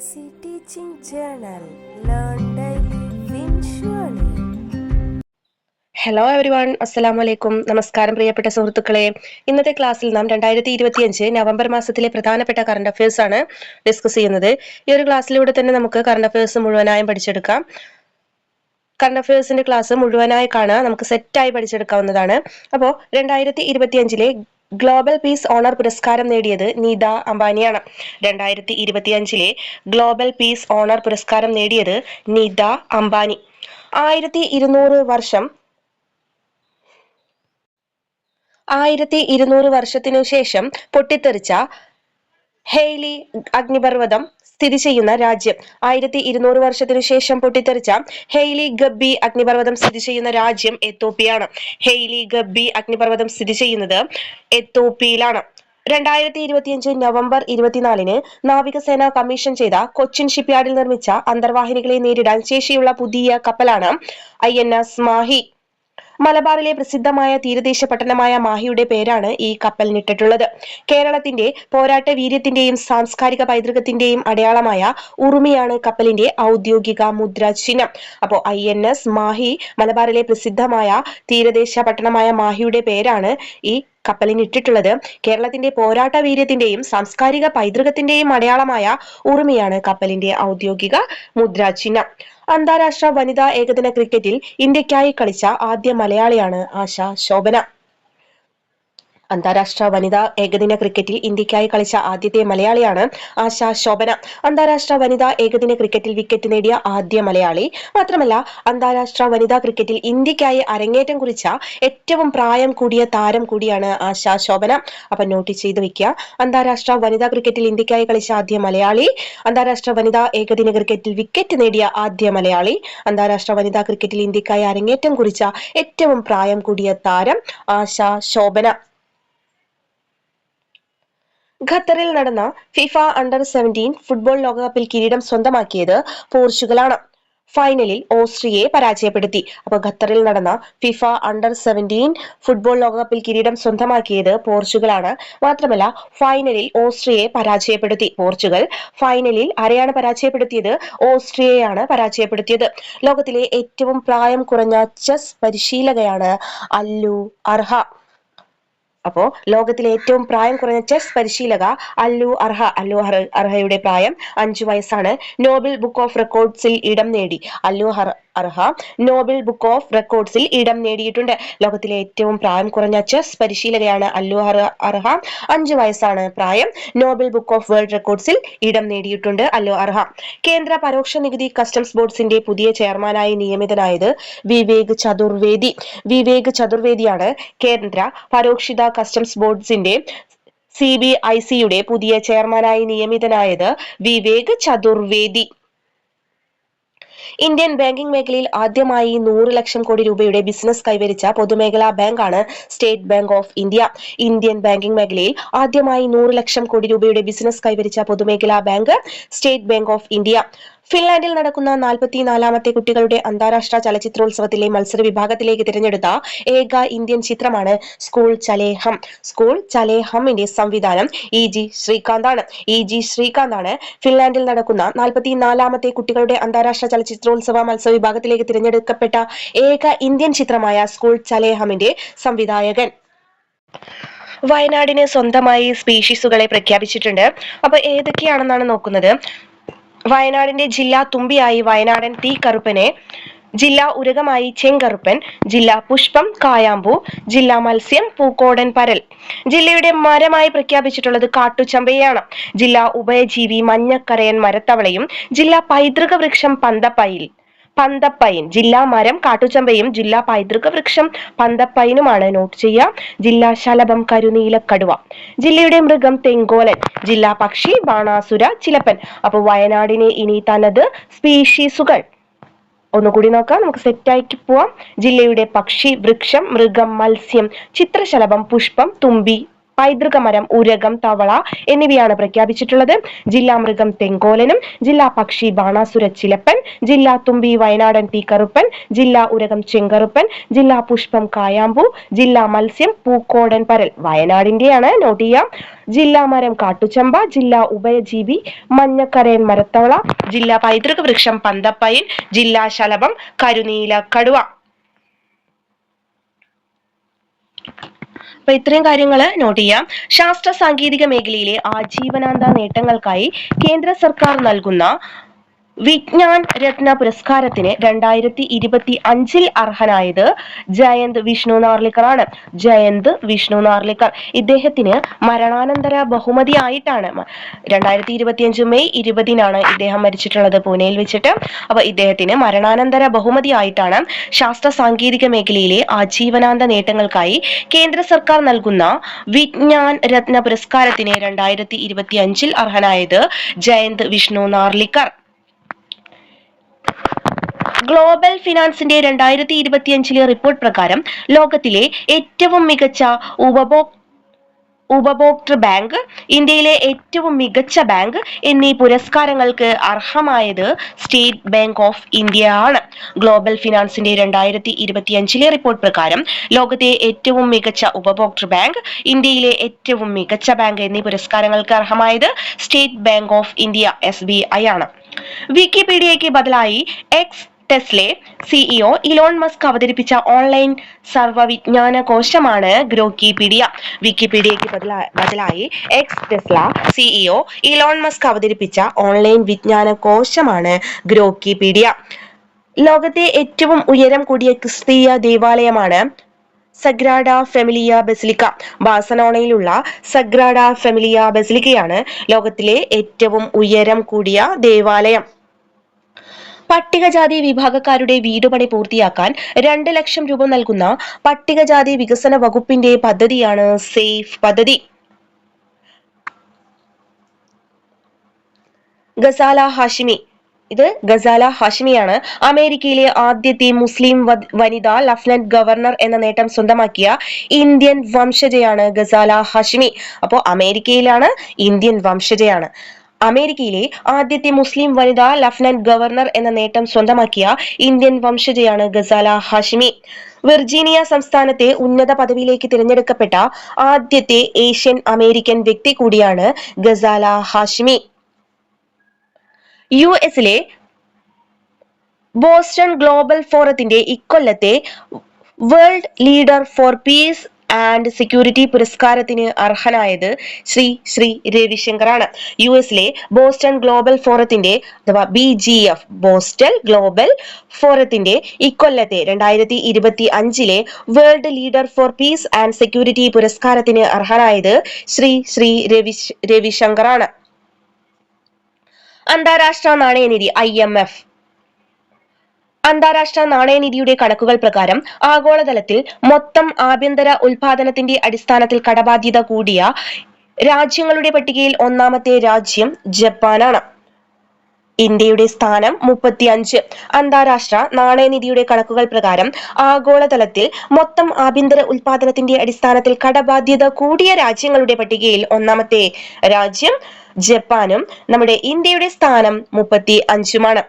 Legacy Teaching Journal. Learn daily, win surely. Hello everyone, അസ്സലാമു അലൈക്കും. നമസ്കാരം പ്രിയപ്പെട്ട സുഹൃത്തുക്കളെ. ഇന്നത്തെ ക്ലാസ്സിൽ നാം 2025 നവംബർ മാസത്തിലെ പ്രധാനപ്പെട്ട കറണ്ട് അഫയേഴ്സ് ആണ് ഡിസ്കസ് ചെയ്യുന്നത്. ഈ ഒരു ക്ലാസ്സിലൂടെ തന്നെ നമുക്ക് കറണ്ട് അഫയേഴ്സ് മുഴുവനായും പഠിച്ചെടുക്കാം. കറണ്ട് അഫയേഴ്സിന്റെ ക്ലാസ് മുഴുവനായി കാണാൻ നമുക്ക് സെറ്റായി പഠിച്ചെടുക്കാവുന്നതാണ്. അപ്പോൾ 2025 ഗ്ലോബൽ പീസ് ഓണർ പുരസ്കാരം നേടിയത് നീത അംബാനിയാണ്. 2025 ഗ്ലോബൽ പീസ് ഓണർ പുരസ്കാരം നേടിയത് നീത അംബാനി. 1200 വർഷത്തിനു ശേഷം പൊട്ടിത്തെറിച്ച ഹെയ്ലി അഗ്നിപർവ്വതം സ്ഥിതി ചെയ്യുന്ന രാജ്യം. 1200 വർഷത്തിനു ശേഷം പൊട്ടിത്തെറിച്ച ഹെയ്ലി ഗബ്ബി അഗ്നിപർവ്വതം സ്ഥിതി ചെയ്യുന്ന രാജ്യം എത്തോപ്യയാണ്. ഹെയ്ലി ഗബ്ബി അഗ്നിപർവ്വതം സ്ഥിതി ചെയ്യുന്നത് എത്തോപ്യയിലാണ്. 2025 നവംബർ 24 നാവികസേന കമ്മീഷൻ ചെയ്ത കൊച്ചിൻ ഷിപ്പ്യാർഡിൽ നിർമ്മിച്ച അന്തർവാഹിനികളെ നേരിടാൻ ശേഷിയുള്ള പുതിയ കപ്പലാണ് INS മാഹി. മലബാറിലെ പ്രസിദ്ധമായ തീരദേശ പട്ടണമായ മാഹിയുടെ പേരാണ് ഈ കപ്പലിനിട്ടിട്ടുള്ളത്. കേരളത്തിന്റെ പോരാട്ട വീര്യത്തിന്റെയും സാംസ്കാരിക പൈതൃകത്തിന്റെയും അടയാളമായ ഉറുമിയാണ് കപ്പലിന്റെ ഔദ്യോഗിക മുദ്രാചിഹ്നം. അപ്പോൾ INS മാഹി, മലബാറിലെ പ്രസിദ്ധമായ തീരദേശ പട്ടണമായ മാഹിയുടെ പേരാണ് ഈ കപ്പലിനിട്ടിട്ടുള്ളത്. കേരളത്തിന്റെ പോരാട്ട വീര്യത്തിന്റെയും സാംസ്കാരിക പൈതൃകത്തിന്റെയും അടയാളമായ ഉറുമിയാണ് കപ്പലിന്റെ ഔദ്യോഗിക മുദ്രാചിഹ്നം. അന്താരാഷ്ട്ര വനിതാ ഏകദിന ക്രിക്കറ്റിൽ ഇന്ത്യക്കായി കളിച്ച ആദ്യ മലയാളിയാണ് ആശ ശോഭന. അന്താരാഷ്ട്ര വനിതാ ഏകദിന ക്രിക്കറ്റിൽ ഇന്ത്യക്കായി കളിച്ച ആദ്യത്തെ മലയാളിയാണ് ആശ ശോഭന. അന്താരാഷ്ട്ര വനിതാ ഏകദിന ക്രിക്കറ്റിൽ വിക്കറ്റ് നേടിയ ആദ്യ മലയാളി. മാത്രമല്ല, അന്താരാഷ്ട്ര വനിതാ ക്രിക്കറ്റിൽ ഇന്ത്യക്കായി അരങ്ങേറ്റം കുറിച്ച ഏറ്റവും പ്രായം കൂടിയ താരം കൂടിയാണ് ആശ ശോഭന. അപ്പൊ നോട്ട് ചെയ്ത് വെക്കുക. അന്താരാഷ്ട്ര വനിതാ ക്രിക്കറ്റിൽ ഇന്ത്യക്കായി കളിച്ച ആദ്യ മലയാളി, അന്താരാഷ്ട്ര വനിതാ ഏകദിന ക്രിക്കറ്റിൽ വിക്കറ്റ് നേടിയ ആദ്യ മലയാളി, അന്താരാഷ്ട്ര വനിതാ ക്രിക്കറ്റിൽ ഇന്ത്യക്കായി അരങ്ങേറ്റം കുറിച്ച ഏറ്റവും പ്രായം കൂടിയ താരം ആശ ശോഭന. ഖത്തറിൽ നടന്ന ഫിഫ അണ്ടർ 17 ഫുട്ബോൾ ലോകകപ്പിൽ കിരീടം സ്വന്തമാക്കിയത് പോർച്ചുഗലാണ്. ഫൈനലിൽ ഓസ്ട്രിയയെ പരാജയപ്പെടുത്തി. അപ്പോൾ ഖത്തറിൽ നടന്ന ഫിഫ അണ്ടർ 17 ഫുട്ബോൾ ലോകകപ്പിൽ കിരീടം സ്വന്തമാക്കിയത് പോർച്ചുഗലാണ്. മാത്രമല്ല, ഫൈനലിൽ ഓസ്ട്രിയയെ പരാജയപ്പെടുത്തി. പോർച്ചുഗൽ ഫൈനലിൽ ആരെയാണ് പരാജയപ്പെടുത്തിയത്? ഓസ്ട്രിയയാണ് പരാജയപ്പെടുത്തിയത്. ലോകത്തിലെ ഏറ്റവും പ്രായം കുറഞ്ഞ ചെസ് പരിശീലകയാണ് അല്ലു അർഹ. അപ്പോ ലോകത്തിലെ ഏറ്റവും പ്രായം കുറഞ്ഞ ചെസ് പരിശീലക അല്ലു അർഹയുടെ പ്രായം 5 വയസ്സാണ്. നോബൽ ബുക്ക് ഓഫ് റെക്കോർഡ്സിൽ ഇടം നേടി. അല്ലു അർഹ നോബൽ ബുക്ക് ഓഫ് റെക്കോർഡ്സിൽ ഇടം നേടിയിട്ടുണ്ട്. ലോകത്തിലെ ഏറ്റവും പ്രായം കുറഞ്ഞ ചെസ് പരിശീലകയാണ് അല്ലു അർഹ. 5 വയസ്സാണ് പ്രായം. നോബൽ ബുക്ക് ഓഫ് വേൾഡ് റെക്കോർഡ്സിൽ ഇടം നേടിയിട്ടുണ്ട് അല്ലു അർഹ. കേന്ദ്ര പരോക്ഷ നികുതി കസ്റ്റംസ് ബോർഡ്സിന്റെ പുതിയ ചെയർമാനായി നിയമിതനായത് വിവേക് ചതുർവേദിയാണ്. കേന്ദ്ര പരോക്ഷിത കസ്റ്റംസ് ബോർഡ്സിന്റെ CBICയുടെ പുതിയ ചെയർമാനായി നിയമിതനായത് വിവേക് ചതുർവേദി. ഇന്ത്യൻ ബാങ്കിംഗ് മേഖലയിൽ ആദ്യമായി 100 ലക്ഷം കോടി രൂപയുടെ ബിസിനസ് കൈവരിച്ച പൊതുമേഖലാ ബാങ്കാണ് state bank of India. Indian banking മേഖലയിൽ ആദ്യമായി 100 ലക്ഷം കോടി രൂപയുടെ ബിസിനസ് കൈവരിച്ച പൊതുമേഖലാ bank state bank of India. ഫിൻലാൻഡിൽ നടക്കുന്ന 44ാമത്തെ കുട്ടികളുടെ അന്താരാഷ്ട്ര ചലച്ചിത്രോത്സവത്തിലെ മത്സര വിഭാഗത്തിലേക്ക് തിരഞ്ഞെടുത്ത ഏക ഇന്ത്യൻ ചിത്രമാണ് സ്കൂൾ ചലേഹമിന്റെ സംവിധാനം EG ശ്രീകാന്താണ്. ഫിൻലാൻഡിൽ നടക്കുന്ന 44ാമത്തെ കുട്ടികളുടെ അന്താരാഷ്ട്ര ചലച്ചിത്രോത്സവ മത്സര വിഭാഗത്തിലേക്ക് തിരഞ്ഞെടുക്കപ്പെട്ട ഏക ഇന്ത്യൻ ചിത്രമായ സ്കൂൾ ചലേഹമിന്റെ സംവിധായകൻ. വയനാടിന് സ്വന്തമായി സ്പീഷീസുകളെ പ്രഖ്യാപിച്ചിട്ടുണ്ട്. അപ്പൊ ഏതൊക്കെയാണെന്നാണ് നോക്കുന്നത്. വയനാടിന്റെ ജില്ലാ തുമ്പിയായി വയനാടൻ തീക്കറുപ്പനെ, ജില്ലാ ഉരകമായി ചെങ്കറുപ്പൻ, ജില്ലാ പുഷ്പം കായാമ്പൂ, ജില്ലാ മത്സ്യം പൂക്കോടൻ പരൽ. ജില്ലയുടെ മരമായി പ്രഖ്യാപിച്ചിട്ടുള്ളത് കാട്ടുചമ്പയാണ്. ജില്ലാ ഉഭയജീവി മഞ്ഞക്കരയൻ മരത്തവളയും, ജില്ലാ പൈതൃക വൃക്ഷം പന്തപ്പൈൻ. ജില്ലാ മരം കാട്ടുചമ്പയും ജില്ലാ പൈതൃക വൃക്ഷം പന്തപ്പൈനുമാണ്. നോട്ട് ചെയ്യുക. ജില്ലാ ശലഭം കരുനീലക്കടുവ. ജില്ലയുടെ മൃഗം തെങ്കോലൻ. ജില്ലാ പക്ഷി ബാണാസുര ചിലപ്പൻ. അപ്പോൾ വയനാടിനെ ഇനി തനത് സ്പീഷീസുകൾ ഒന്നുകൂടി നോക്കാം. നമുക്ക് സെറ്റാക്കി പോവാം. ജില്ലയുടെ പക്ഷി, വൃക്ഷം, മൃഗം, മത്സ്യം, ചിത്രശലഭം, പുഷ്പം, തുമ്പി, പൈതൃക മരം ഉരകം, തവള എന്നിവയാണ് പ്രഖ്യാപിച്ചിട്ടുള്ളത്. ജില്ലാ മൃഗം തെങ്കോലനും, ജില്ലാ പക്ഷി ബാണാസുര ചിലപ്പൻ, ജില്ലാ തുമ്പി വയനാടൻ തീക്കറുപ്പൻ, ജില്ലാ ഉരകം ചെങ്കറുപ്പൻ, ജില്ലാ പുഷ്പം കായാമ്പൂ, ജില്ലാ മത്സ്യം പൂക്കോടൻ പരൽ വയനാടിന്റെയാണ്, നോട്ട് ചെയ്യാം. ജില്ലാ മരം കാട്ടുചമ്പ, ജില്ലാ ഉഭയജീവി മഞ്ഞക്കരയൻ മരത്തവള, ജില്ലാ പൈതൃക വൃക്ഷം പന്തപ്പയിൻ, ജില്ലാ ശലഭം കരുനീല കടുവ. അപ്പൊ ഇത്രയും കാര്യങ്ങൾ നോട്ട് ചെയ്യാം. ശാസ്ത്ര സാങ്കേതിക മേഖലയിലെ ആജീവനാന്ത നേട്ടങ്ങൾക്കായി കേന്ദ്ര സർക്കാർ നൽകുന്ന വിജ്ഞാൻ രത്ന പുരസ്കാരത്തിന് 2025 അർഹനായത് ജയന്ത് വിഷ്ണു നാർലിക്കറാണ്. ജയന്ത് വിഷ്ണു നാർലിക്കർ ഇദ്ദേഹത്തിന് മരണാനന്തര ബഹുമതി ആയിട്ടാണ് 2025 മെയ് 20 ഇദ്ദേഹം മരിച്ചിട്ടുള്ളത് പൂനെയിൽ വെച്ചിട്ട്. അപ്പൊ ഇദ്ദേഹത്തിന് മരണാനന്തര ബഹുമതി ആയിട്ടാണ് ശാസ്ത്ര സാങ്കേതിക മേഖലയിലെ ആജീവനാന്ത നേട്ടങ്ങൾക്കായി കേന്ദ്ര സർക്കാർ നൽകുന്ന വിജ്ഞാൻ രത്ന പുരസ്കാരത്തിന് 2025 അർഹനായത് ജയന്ത് വിഷ്ണു നാർലിക്കർ. ഗ്ലോബൽ ഫിനാൻസിന്റെ 2025 റിപ്പോർട്ട് പ്രകാരം ലോകത്തിലെ ഏറ്റവും മികച്ച ഉപഭോക്തൃ ബാങ്ക്, ഇന്ത്യയിലെ ഏറ്റവും മികച്ച ബാങ്ക് എന്നീ പുരസ്കാരങ്ങൾക്ക് അർഹമായത് സ്റ്റേറ്റ് ബാങ്ക് ഓഫ് ഇന്ത്യ ആണ്. ഗ്ലോബൽ ഫിനാൻസിന്റെ 2025 റിപ്പോർട്ട് പ്രകാരം ലോകത്തെ ഏറ്റവും മികച്ച ഉപഭോക്തൃ ബാങ്ക്, ഇന്ത്യയിലെ ഏറ്റവും മികച്ച ബാങ്ക് എന്നീ പുരസ്കാരങ്ങൾക്ക് അർഹമായത് state bank of India SBI ആണ്. വിക്കിപീഡിയയ്ക്ക് ബദലായി ടെസ്ല CEO ഇലോൺ മസ്ക് അവതരിപ്പിച്ച ഓൺലൈൻ സർവ്വവിജ്ഞാന കോശമാണ് ഗ്രോക്കിപീഡിയ. വിക്കിപീഡിയയ്ക്ക് ബദലായി ടെസ്ല CEO ഇലോൺ മസ്ക് അവതരിപ്പിച്ച ഓൺലൈൻ വിജ്ഞാന കോശമാണ് ഗ്രോക്കിപീഡിയ. ലോകത്തെ ഏറ്റവും ഉയരം കൂടിയ ക്രിസ്തീയ ദേവാലയമാണ് സഗ്രാഡ ഫെമിലിയ ബസിലിക്ക. ബാഴ്സലോണയിലുള്ള സഗ്രാഡ ഫെമിലിയ ബസിലിക്കയാണ് ലോകത്തിലെ ഏറ്റവും ഉയരം കൂടിയ ദേവാലയം. പട്ടികജാതി വിഭാഗക്കാരുടെ വീടുപണി പൂർത്തിയാക്കാൻ 2 ലക്ഷം രൂപ നൽകുന്ന പട്ടികജാതി വികസന വകുപ്പിന്റെ പദ്ധതിയാണ് സേഫ് പദ്ധതി. ഗസാല ഹാഷിമി ഗസാല ഹാഷിമിയാണ് അമേരിക്കയിലെ ആദ്യത്തെ മുസ്ലിം വനിതാ ലഫ്റ്റനന്റ് ഗവർണർ എന്ന നേട്ടം സ്വന്തമാക്കിയ ഇന്ത്യൻ വംശജയാണ് ഗസാല ഹാഷിമി. അപ്പോ അമേരിക്കയിലാണ്, ഇന്ത്യൻ വംശജയാണ്. അമേരിക്കയിലെ ആദ്യത്തെ മുസ്ലിം വനിതാ ലഫ്റ്റനന്റ് ഗവർണർ എന്ന നേട്ടം സ്വന്തമാക്കിയ ഇന്ത്യൻ വംശജയാണ് ഗസാല ഹാഷിമി. വിർജീനിയ സംസ്ഥാനത്തെ ഉന്നത പദവിയിലേക്ക് തിരഞ്ഞെടുക്കപ്പെട്ട ആദ്യത്തെ ഏഷ്യൻ അമേരിക്കൻ വ്യക്തി കൂടിയാണ് ഗസാല ഹാഷിമി. US-ലെ ബോസ്റ്റൺ ഗ്ലോബൽ ഫോറത്തിന്റെ ഇക്കൊല്ലത്തെ world leader four piece and security പുരസ്കാരത്തിന് അർഹനായത് ശ്രീ രവിശങ്കറാണ്. US-ലെ ബോസ്റ്റൺ ഗ്ലോബൽ ഫോറത്തിന്റെ അഥവാ BGF ബോസ്റ്റൺ ഗ്ലോബൽ ഫോറത്തിന്റെ ഇക്കൊല്ലത്തെ 2025 world leader four piece and security പുരസ്കാരത്തിന് അർഹനായത് ശ്രീ രവിശങ്കറാണ്. അന്താരാഷ്ട്ര നാണയനിധി IMF അന്താരാഷ്ട്ര നാണയനിധിയുടെ കണക്കുകൾ പ്രകാരം ആഗോളതലത്തിൽ മൊത്തം ആഭ്യന്തര ഉൽപാദനത്തിന്റെ അടിസ്ഥാനത്തിൽ കടബാധ്യത കൂടിയ രാജ്യങ്ങളുടെ പട്ടികയിൽ ഒന്നാമത്തെ രാജ്യം ജപ്പാനാണ്. ഇന്ത്യയുടെ സ്ഥാനം 35. അന്താരാഷ്ട്ര നാണയനിധിയുടെ കണക്കുകൾ പ്രകാരം ആഗോളതലത്തിൽ മൊത്തം ആഭ്യന്തര ഉൽപാദനത്തിന്റെ അടിസ്ഥാനത്തിൽ കടബാധ്യത കൂടിയ രാജ്യങ്ങളുടെ പട്ടികയിൽ ഒന്നാമത്തെ രാജ്യം ജപ്പാനും നമ്മുടെ ഇന്ത്യയുടെ സ്ഥാനം 35.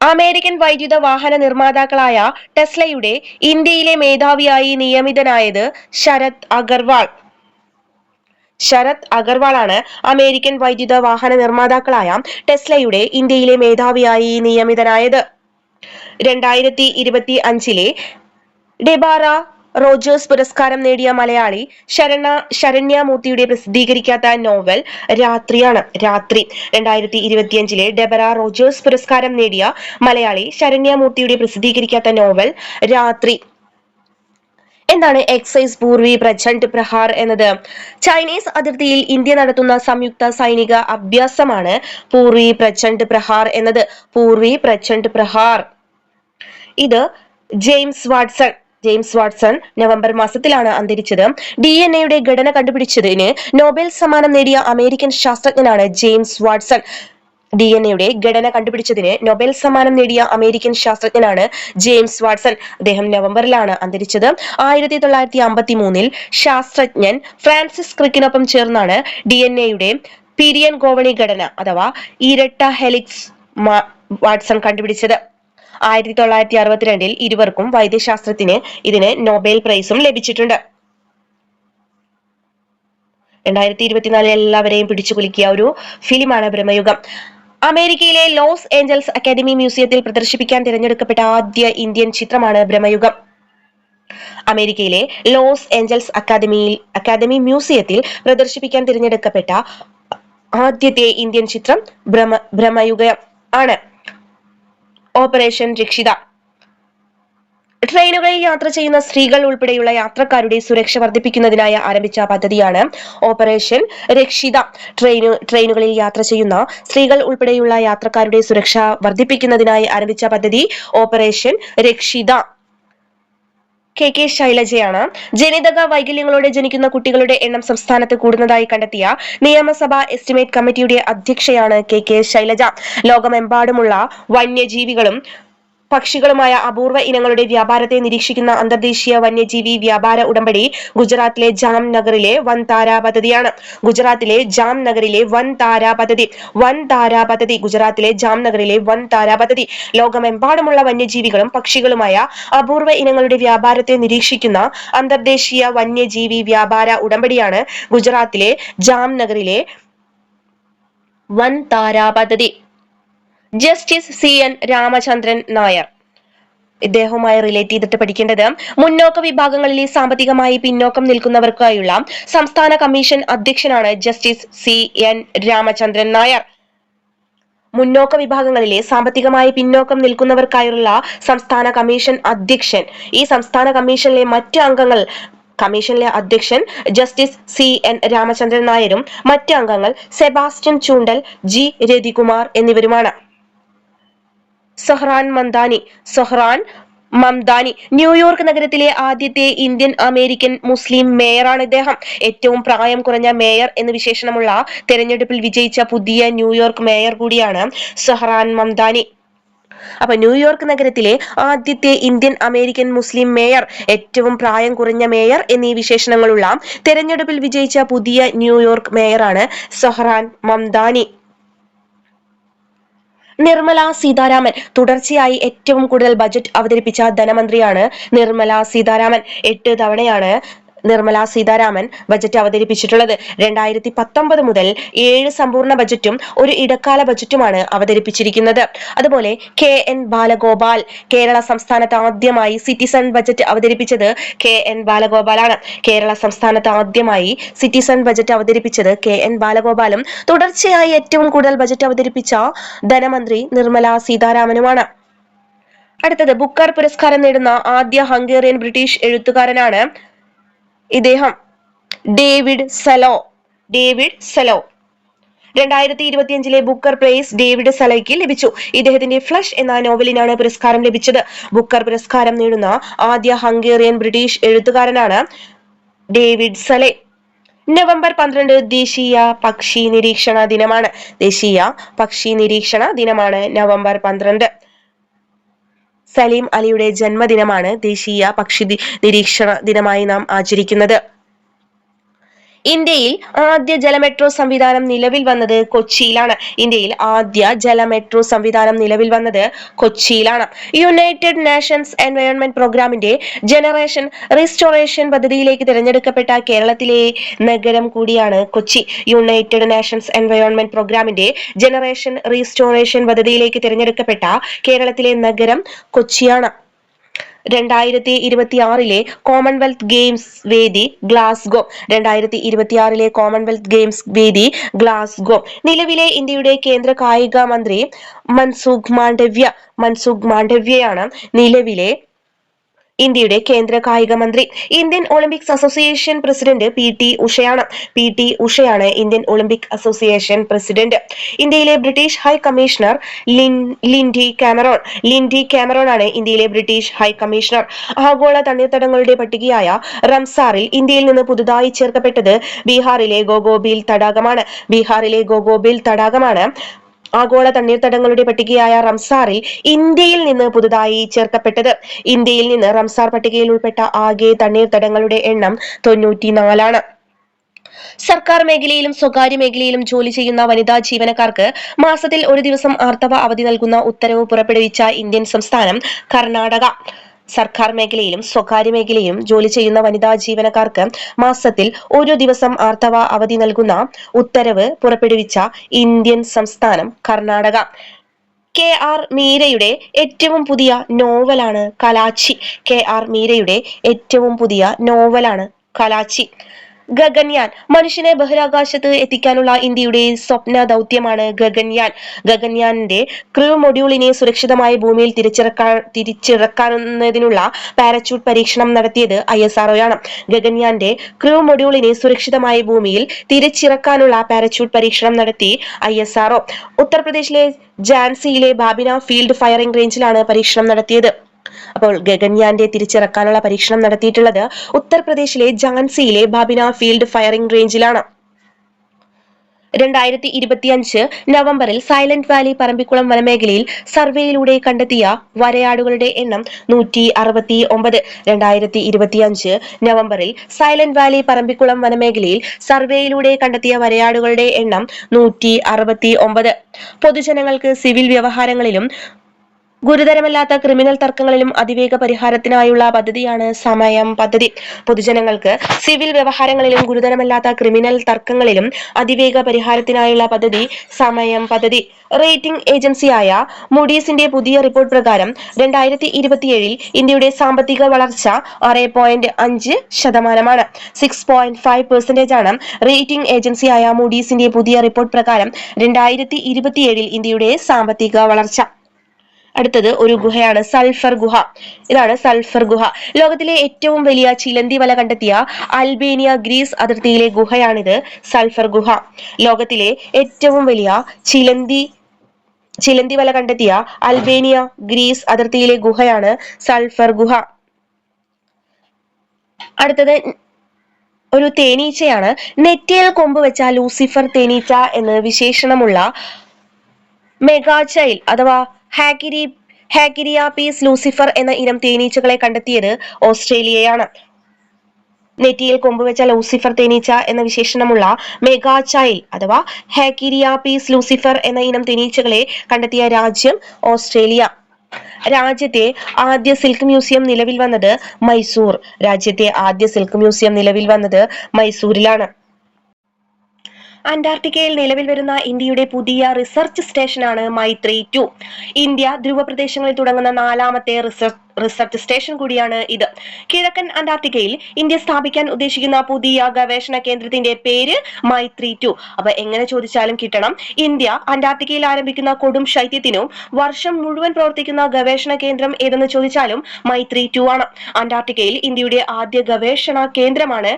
അമേരിക്കൻ വൈദ്യുത വാഹന നിർമ്മാതാക്കളായ ടെസ്ലയുടെ ഇന്ത്യയിലെ മേധാവിയായി നിയമിതനായത് ശരത് അഗർവാളാണ്. അമേരിക്കൻ വൈദ്യുത വാഹന നിർമ്മാതാക്കളായ ടെസ്ലയുടെ ഇന്ത്യയിലെ മേധാവിയായി നിയമിതനായത്. 2025 ഡെബാറ റോജേഴ്സ് പുരസ്കാരം നേടിയ മലയാളി ശരണ്യ മൂർത്തിയുടെ പ്രസിദ്ധീകരിക്കാത്ത നോവൽ രാത്രിയാണ്. 2025 ഡെബറ റോജേഴ്സ് പുരസ്കാരം നേടിയ മലയാളി ശരണ്യ മൂർത്തിയുടെ പ്രസിദ്ധീകരിക്കാത്ത നോവൽ രാത്രി. എന്താണ് എക്സൈസ് പൂർവി പ്രചണ്ഡ് പ്രഹാർ എന്നത്? ചൈനീസ് അതിർത്തിയിൽ ഇന്ത്യ നടത്തുന്ന സംയുക്ത സൈനിക അഭ്യാസമാണ് പൂർവി പ്രചണ്ഡ് പ്രഹാർ എന്നത്. പൂർവി പ്രചണ്ഡ് പ്രഹാർ. ഇത് ജെയിംസ് വാട്സൺ നവംബർ മാസത്തിലാണ് അന്തരിച്ചത്. DNA ഘടന കണ്ടുപിടിച്ചതിന് നോബൽ സമ്മാനം നേടിയ അമേരിക്കൻ ശാസ്ത്രജ്ഞനാണ് ജെയിംസ് വാട്സൺ. DNA ഘടന കണ്ടുപിടിച്ചതിന് നൊബേൽ സമ്മാനം നേടിയ അമേരിക്കൻ ശാസ്ത്രജ്ഞനാണ് ജെയിംസ് വാട്സൺ. അദ്ദേഹം നവംബറിലാണ് അന്തരിച്ചത്. 1953 ശാസ്ത്രജ്ഞൻ ഫ്രാൻസിസ് ക്രിക്കിനൊപ്പം ചേർന്നാണ് DNA പിരിയൻ ഗോവണി ഘടന അഥവാ ഇരട്ട ഹെലിക്സ് വാട്സൺ കണ്ടുപിടിച്ചത്. 1962 ഇരുവർക്കും വൈദ്യശാസ്ത്രത്തിന് ഇതിന് നൊബേൽ പ്രൈസും ലഭിച്ചിട്ടുണ്ട്. 2024 എല്ലാവരെയും പിടിച്ചു കുലുക്കിയ ഒരു ഫിലിമാണ് ബ്രഹ്മയുഗം. അമേരിക്കയിലെ ലോസ് ഏഞ്ചൽസ് അക്കാദമി മ്യൂസിയത്തിൽ പ്രദർശിപ്പിക്കാൻ തിരഞ്ഞെടുക്കപ്പെട്ട ആദ്യ ഇന്ത്യൻ ചിത്രമാണ് ബ്രഹ്മയുഗം. അമേരിക്കയിലെ ലോസ് ഏഞ്ചൽസ് അക്കാദമി മ്യൂസിയത്തിൽ പ്രദർശിപ്പിക്കാൻ തിരഞ്ഞെടുക്കപ്പെട്ട ആദ്യത്തെ ഇന്ത്യൻ ചിത്രം ബ്രഹ്മയുഗം ആണ്. ഓപ്പറേഷൻ രക്ഷിത. ട്രെയിനുകളിൽ യാത്ര ചെയ്യുന്ന സ്ത്രീകൾ ഉൾപ്പെടെയുള്ള യാത്രക്കാരുടെ സുരക്ഷ വർദ്ധിപ്പിക്കുന്നതിനായി ആരംഭിച്ച പദ്ധതിയാണ് ഓപ്പറേഷൻ രക്ഷിത. ട്രെയിനുകളിൽ യാത്ര ചെയ്യുന്ന സ്ത്രീകൾ ഉൾപ്പെടെയുള്ള യാത്രക്കാരുടെ സുരക്ഷ വർദ്ധിപ്പിക്കുന്നതിനായി ആരംഭിച്ച പദ്ധതി ഓപ്പറേഷൻ രക്ഷിത. കെ ശൈലജയാണ്. ജനിതക വൈകല്യങ്ങളോടെ ജനിക്കുന്ന കുട്ടികളുടെ എണ്ണം സംസ്ഥാനത്ത് കൂടുന്നതായി കണ്ടെത്തിയ നിയമസഭാ എസ്റ്റിമേറ്റ് കമ്മിറ്റിയുടെ അധ്യക്ഷയാണ് കെ ശൈലജ. ലോകമെമ്പാടുമുള്ള വന്യജീവികളും പക്ഷികളുമായ അപൂർവ ഇനങ്ങളുടെ വ്യാപാരത്തെ നിരീക്ഷിക്കുന്ന അന്തർദേശീയ വന്യജീവി വ്യാപാര ഉടമ്പടി ഗുജറാത്തിലെ ജാംനഗറിലെ വൻതാര പദ്ധതിയാണ്. ഗുജറാത്തിലെ ജാംനഗറിലെ വൻതാര പദ്ധതി ലോകമെമ്പാടുമുള്ള വന്യജീവികളും പക്ഷികളുമായ അപൂർവ ഇനങ്ങളുടെ വ്യാപാരത്തെ നിരീക്ഷിക്കുന്ന അന്തർദേശീയ വന്യജീവി വ്യാപാര ഉടമ്പടിയാണ് ഗുജറാത്തിലെ ജാംനഗറിലെ വൻതാര പദ്ധതി. Justice CN Ramachandran Nair. ഇദ്ദേഹവുമായി റിലേറ്റ് ചെയ്തിട്ട് പഠിക്കേണ്ടത് മുന്നോക്ക വിഭാഗങ്ങളിലെ സാമ്പത്തികമായി പിന്നോക്കം നിൽക്കുന്നവർക്കായുള്ള സംസ്ഥാന കമ്മീഷൻ അധ്യക്ഷനാണ് ജസ്റ്റിസ് CN രാമചന്ദ്രൻ നായർ. മുന്നോക്ക വിഭാഗങ്ങളിലെ സാമ്പത്തികമായി പിന്നോക്കം നിൽക്കുന്നവർക്കായുള്ള സംസ്ഥാന കമ്മീഷൻ അധ്യക്ഷൻ. ഈ സംസ്ഥാന കമ്മീഷനിലെ മറ്റ് അംഗങ്ങൾ കമ്മീഷനിലെ അധ്യക്ഷൻ ജസ്റ്റിസ് CN രാമചന്ദ്രൻ നായരും മറ്റ് അംഗങ്ങൾ സെബാസ്റ്റ്യൻ ചൂണ്ടൽ, G രതികുമാർ എന്നിവരുമാണ്. സൊഹ്റാൻ മംദാനി ന്യൂയോർക്ക് നഗരത്തിലെ ആദ്യത്തെ ഇന്ത്യൻ അമേരിക്കൻ മുസ്ലിം മേയറാണ് ഇദ്ദേഹം. ഏറ്റവും പ്രായം കുറഞ്ഞ മേയർ എന്ന് വിശേഷണമുള്ള തെരഞ്ഞെടുപ്പിൽ വിജയിച്ച പുതിയ ന്യൂയോർക്ക് മേയർ കൂടിയാണ് സൊഹ്റാൻ മംദാനി. അപ്പൊ ന്യൂയോർക്ക് നഗരത്തിലെ ആദ്യത്തെ ഇന്ത്യൻ അമേരിക്കൻ മുസ്ലിം മേയർ, ഏറ്റവും പ്രായം കുറഞ്ഞ മേയർ എന്നീ വിശേഷണങ്ങളുള്ള തെരഞ്ഞെടുപ്പിൽ വിജയിച്ച പുതിയ ന്യൂയോർക്ക് മേയറാണ് സൊഹ്റാൻ മംദാനി. നിർമ്മല സീതാരാമൻ. തുടർച്ചയായി ഏറ്റവും കൂടുതൽ ബജറ്റ് അവതരിപ്പിച്ച ധനമന്ത്രിയാണ് നിർമ്മല സീതാരാമൻ. 8 തവണയാണ് നിർമ്മല സീതാരാമൻ ബജറ്റ് അവതരിപ്പിച്ചിട്ടുള്ളത്. 2019 മുതൽ 7 സമ്പൂർണ്ണ ബജറ്റും ഒരു ഇടക്കാല ബജറ്റുമാണ് അവതരിപ്പിച്ചിരിക്കുന്നത്. അതുപോലെ KN ബാലഗോപാൽ. കേരള സംസ്ഥാനത്ത് ആദ്യമായി സിറ്റിസൺ ബജറ്റ് അവതരിപ്പിച്ചത് KN ബാലഗോപാലാണ്. കേരള സംസ്ഥാനത്ത് ആദ്യമായി സിറ്റിസൺ ബജറ്റ് അവതരിപ്പിച്ചത് KN ബാലഗോപാലും തുടർച്ചയായി ഏറ്റവും കൂടുതൽ ബജറ്റ് അവതരിപ്പിച്ച ധനമന്ത്രി നിർമ്മല സീതാരാമനുമാണ്. അടുത്തത് ബുക്കർ പുരസ്കാരം നേടുന്ന ആദ്യ ഹംഗേറിയൻ ബ്രിട്ടീഷ് എഴുത്തുകാരനാണ് ഇദ്ദേഹം, David Szalay. 2025 Booker Prize David സലോയ്ക്ക് ലഭിച്ചു. ഇദ്ദേഹത്തിന്റെ ഫ്ലഷ് എന്ന നോവലിനാണ് പുരസ്കാരം ലഭിച്ചത്. ബുക്കർ പുരസ്കാരം നേടുന്ന ആദ്യ ഹംഗേറിയൻ ബ്രിട്ടീഷ് എഴുത്തുകാരനാണ് ഡേവിഡ് സലെ. നവംബർ 12 ദേശീയ പക്ഷി നിരീക്ഷണ ദിനമാണ്. നവംബർ 12 സലീം അലിയുടെ ജന്മദിനമാണ് ദേശീയ പക്ഷി നിരീക്ഷണ ദിനമായി നാം ആചരിക്കുന്നത്. ഇന്ത്യയിൽ ആദ്യ ജലമെട്രോ സംവിധാനം നിലവിൽ വന്നത് കൊച്ചിയിലാണ്. യുണൈറ്റഡ് നേഷൻസ് എൻവയോൺമെന്റ് പ്രോഗ്രാമിന്റെ ജനറേഷൻ റീസ്റ്റോറേഷൻ പദ്ധതിയിലേക്ക് തിരഞ്ഞെടുക്കപ്പെട്ട കേരളത്തിലെ നഗരം കൂടിയാണ് കൊച്ചി. യുണൈറ്റഡ് നേഷൻസ് എൻവയോൺമെന്റ് പ്രോഗ്രാമിന്റെ ജനറേഷൻ റീസ്റ്റോറേഷൻ പദ്ധതിയിലേക്ക് തിരഞ്ഞെടുക്കപ്പെട്ട കേരളത്തിലെ നഗരം കൊച്ചിയാണ്. 2026 കോമൺവെൽത്ത് ഗെയിംസ് വേദി ഗ്ലാസ്ഗോ. നിലവിലെ ഇന്ത്യയുടെ കേന്ദ്ര കായിക മന്ത്രി മൻസുഖ് മാണ്ഡവ്യയാണ് നിലവിലെ ഇന്ത്യയുടെ കേന്ദ്ര കായിക മന്ത്രി. Indian Olympics association president PT ഉഷയാണ് ഇന്ത്യൻ ഒളിമ്പിക് അസോസിയേഷൻ പ്രസിഡന്റ്. ഇന്ത്യയിലെ British high commissioner Lindy Cameron ആണ് ഇന്ത്യയിലെ ബ്രിട്ടീഷ് ഹൈ കമ്മീഷണർ. ആഗോള തണ്ണീർത്തടങ്ങളുടെ പട്ടികയായ റംസാറിൽ ഇന്ത്യയിൽ നിന്ന് പുതുതായി ചേർക്കപ്പെട്ടത് ബീഹാറിലെ ഗോഗോബീൽ തടാകമാണ്. ആഗോള തണ്ണീർത്തടങ്ങളുടെ പട്ടികയായ റംസാറിൽ ഇന്ത്യയിൽ നിന്ന് പുതുതായി ചേർക്കപ്പെട്ടത്. ഇന്ത്യയിൽ നിന്ന് റംസാർ പട്ടികയിൽ ഉൾപ്പെട്ട ആകെ തണ്ണീർത്തടങ്ങളുടെ എണ്ണം 94. സർക്കാർ മേഖലയിലും സ്വകാര്യ മേഖലയിലും ജോലി ചെയ്യുന്ന വനിതാ ജീവനക്കാർക്ക് മാസത്തിൽ ഒരു ദിവസം ആർത്തവ അവധി നൽകുന്ന ഉത്തരവ് പുറപ്പെടുവിച്ച ഇന്ത്യൻ സംസ്ഥാനം കർണാടക. സർക്കാർ മേഖലയിലും സ്വകാര്യ മേഖലയിലും ജോലി ചെയ്യുന്ന വനിതാ ജീവനക്കാർക്ക് മാസത്തിൽ ഒരു ദിവസം ആർത്തവ അവധി നൽകുന്ന ഉത്തരവ് പുറപ്പെടുവിച്ച ഇന്ത്യൻ സംസ്ഥാനം കർണാടക. KR മീരയുടെ ഏറ്റവും പുതിയ നോവലാണ് കലാച്ചി. KR മീരയുടെ ഏറ്റവും പുതിയ നോവലാണ് കലാച്ചി. ഗഗൻയാൻ മനുഷ്യനെ ബഹിരാകാശത്ത് എത്തിക്കാനുള്ള ഇന്ത്യയുടെ സ്വപ്ന ദൗത്യമാണ് ഗഗൻയാൻ. ഗഗൻയാന്റെ ക്രൂ മൊഡ്യൂളിനെ സുരക്ഷിതമായി ഭൂമിയിൽ തിരിച്ചിറക്കാവുന്നതിനുള്ള പാരച്യൂട്ട് പരീക്ഷണം നടത്തിയത് ISROയാണ്. ഗഗൻയാന്റെ ക്രൂ മൊഡ്യൂളിനെ സുരക്ഷിതമായി ഭൂമിയിൽ തിരിച്ചിറക്കാനുള്ള പാരച്യൂട്ട് പരീക്ഷണം നടത്തി ISRO. ഉത്തർപ്രദേശിലെ ഝാൻസിയിലെ ബാബിന ഫീൽഡ് ഫയറിംഗ് റേഞ്ചിലാണ് പരീക്ഷണം നടത്തിയത്. അപ്പോൾ ഗഗൻയാന്റെ തിരിച്ചിറക്കാനുള്ള പരീക്ഷണം നടത്തിയിട്ടുള്ളത് ഉത്തർപ്രദേശിലെ ഝാൻസിയിലെ ബാബിന ഫീൽഡ് ഫയറിംഗ് റേഞ്ചിലാണ്. 2025 നവംബറിൽ സൈലന്റ് വാലി പറമ്പിക്കുളം വനമേഖലയിൽ സർവേയിലൂടെ കണ്ടെത്തിയ വരയാടുകളുടെ എണ്ണം 169. 2025 നവംബറിൽ സൈലന്റ് വാലി പറമ്പിക്കുളം വനമേഖലയിൽ സർവേയിലൂടെ കണ്ടെത്തിയ വരയാടുകളുടെ എണ്ണം 169. പൊതുജനങ്ങൾക്ക് സിവിൽ വ്യവഹാരങ്ങളിലും ഗുരുതരമല്ലാത്ത ക്രിമിനൽ തർക്കങ്ങളിലും അതിവേഗ പരിഹാരത്തിനായുള്ള പദ്ധതിയാണ് സമയം പദ്ധതി. പൊതുജനങ്ങൾക്ക് സിവിൽ വ്യവഹാരങ്ങളിലും ഗുരുതരമല്ലാത്ത ക്രിമിനൽ തർക്കങ്ങളിലും അതിവേഗ പരിഹാരത്തിനായുള്ള പദ്ധതി സമയം പദ്ധതി. റേറ്റിംഗ് ഏജൻസിയായ മൂഡീസിന്റെ പുതിയ റിപ്പോർട്ട് പ്രകാരം 2027 ഇന്ത്യയുടെ സാമ്പത്തിക വളർച്ച 6.5%. 6.5% ആണ് റേറ്റിംഗ് ഏജൻസിയായ മൂഡീസിന്റെ പുതിയ റിപ്പോർട്ട് പ്രകാരം 2027 ഇന്ത്യയുടെ സാമ്പത്തിക വളർച്ച. അടുത്തത് ഒരു ഗുഹയാണ്, സൾഫർ ഗുഹ. ഇതാണ് സൾഫർ ഗുഹ. ലോകത്തിലെ ഏറ്റവും വലിയ ചിലന്തി വല കണ്ടെത്തിയ അൽബേനിയ ഗ്രീസ് അതിർത്തിയിലെ ഗുഹയാണിത്, സൾഫർ ഗുഹ. ലോകത്തിലെ ഏറ്റവും വലിയ ചിലന്തി വല കണ്ടെത്തിയ അൽബേനിയ ഗ്രീസ് അതിർത്തിയിലെ ഗുഹയാണ് സൾഫർ ഗുഹ. അടുത്തത് ഒരു തേനീച്ചയാണ്. നെറ്റിയിൽ കൊമ്പ് വെച്ച ലൂസിഫർ തേനീച്ച എന്ന് വിശേഷണമുള്ള മെഗാചൈൽ അഥവാ ഹാക്കിരിയാപീസ് ലൂസിഫർ എന്ന ഇനം തേനീച്ചകളെ കണ്ടെത്തിയത് ഓസ്ട്രേലിയയാണ്. നെറ്റിയിൽ കൊമ്പുവെച്ച ലൂസിഫർ തേനീച്ച എന്ന വിശേഷണമുള്ള മെഗാചൈൽ അഥവാ ഹാക്കിരിയാപീസ് ലൂസിഫർ എന്ന ഇനം തേനീച്ചകളെ കണ്ടെത്തിയ രാജ്യം ഓസ്ട്രേലിയ. രാജ്യത്തെ ആദ്യ സിൽക്ക് മ്യൂസിയം നിലവിൽ വന്നത് മൈസൂർ. രാജ്യത്തെ ആദ്യ സിൽക്ക് മ്യൂസിയം നിലവിൽ വന്നത് മൈസൂരിലാണ്. അന്റാർട്ടിക്കയിൽ നിലവിൽ വരുന്ന ഇന്ത്യയുടെ പുതിയ റിസർച്ച് സ്റ്റേഷനാണ് മൈത്രി 2. ഇന്ത്യ ധ്രുവപ്രദേശങ്ങളിൽ തുടങ്ങുന്ന 4ാമത്തെ റിസർച്ച് സ്റ്റേഷൻ കൂടിയാണ് ഇത്. കിഴക്കൻ അന്റാർട്ടിക്കയിൽ ഇന്ത്യ സ്ഥാപിക്കാൻ ഉദ്ദേശിക്കുന്ന പുതിയ ഗവേഷണ കേന്ദ്രത്തിന്റെ പേര് മൈത്രി 2. അപ്പൊ എങ്ങനെ ചോദിച്ചാലും കിട്ടണം. ഇന്ത്യ അന്റാർട്ടിക്കയിൽ ആരംഭിക്കുന്ന കൊടും ശൈത്യത്തിനും വർഷം മുഴുവൻ പ്രവർത്തിക്കുന്ന ഗവേഷണ കേന്ദ്രം ഏതെന്ന് ചോദിച്ചാലും മൈത്രി 2 ആണ്. അന്റാർട്ടിക്കയിൽ ഇന്ത്യയുടെ ആദ്യ ഗവേഷണ കേന്ദ്രമാണ്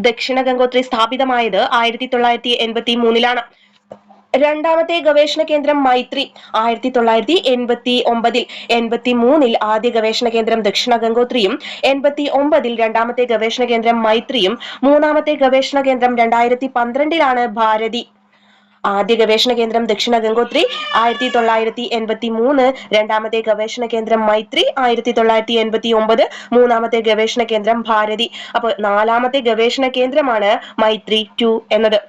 ദക്ഷിണ ഗംഗോത്രി സ്ഥാപിതമായത് 1983-ലാണ്. രണ്ടാമത്തെ ഗവേഷണ കേന്ദ്രം മൈത്രി 1989-ൽ. 83-ൽ ആദ്യ ഗവേഷണ കേന്ദ്രം ദക്ഷിണ ഗംഗോത്രിയും 89-ൽ രണ്ടാമത്തെ ഗവേഷണ കേന്ദ്രം മൈത്രിയും. മൂന്നാമത്തെ ഗവേഷണ കേന്ദ്രം 2012-ലാണ് ഭാരതി. ആദ്യ ഗവേഷണ കേന്ദ്രം ദക്ഷിണ ഗംഗോത്രി 1983, രണ്ടാമത്തെ ഗവേഷണ കേന്ദ്രം മൈത്രി 1989, മൂന്നാമത്തെ ഗവേഷണ കേന്ദ്രം ഭാരതി. അപ്പോൾ 4ാമത്തെ ഗവേഷണ കേന്ദ്രമാണ് മൈത്രി 2 എന്നത്.